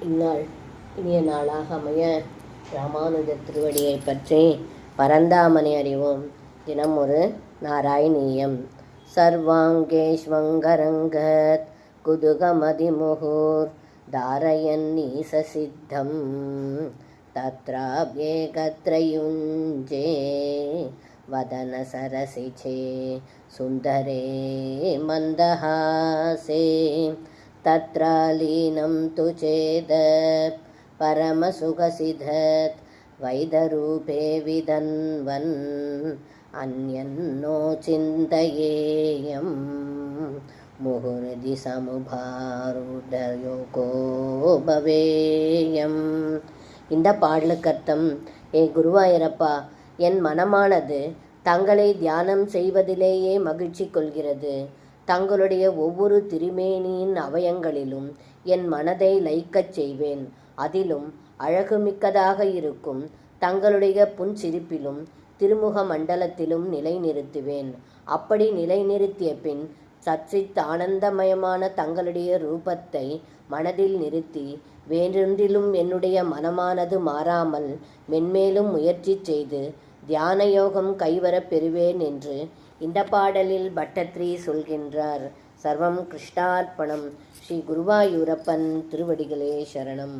இந்நாள் இனிய நாளாக அமைய ராமானுஜ திருவடியை பற்றி பரந்தாமனை அறிவோம். தினம் ஒரு நாராயணீயம். சர்வாங்கேஷ்வங்கரங்கத் குதுகமதிமுகூர் தாரயன் நீசசித்தம் தத்ராப்யேகத்ரயுஞ்சே வதன சரசிச்சே சுந்தரே மந்தஹாசே தத்ராலீனம் து சேத பரமசுகசிதத் வைதரூபே விதன்வன் அன்யன்னோ சிந்தயேயம் முகுர்தி சமுபாருடயோகோ பவேயம். இந்த பாடலுக்கர்த்தம்: ஏ குருவாயூரப்பா, என் மனமானது தங்களை தியானம் செய்வதிலேயே மகிழ்ச்சி கொள்கிறது. தங்களுடைய ஒவ்வொரு திருமேனியின் அவயங்களிலும் என் மனதை லயிக்கச் செய்வேன். அதிலும் அழகுமிக்கதாக இருக்கும் தங்களுடைய புன்சிரிப்பிலும் திருமுக மண்டலத்திலும் நிலைநிறுத்துவேன். அப்படி நிலைநிறுத்திய பின் சச்சித் ஆனந்தமயமான தங்களுடைய ரூபத்தை மனதில் நிறுத்தி வேறொன்றிலும் என்னுடைய மனமானது மாறாமல் மென்மேலும் முயற்சி செய்து தியான யோகம் கைவரப் பெறுவேன் என்று இந்த பாடலில் பட்டத்ரி சொல்கின்றார். சர்வம் கிருஷ்ணார்ப்பணம். ஸ்ரீ குருவாயூரப்பன் திருவடிகளே சரணம்.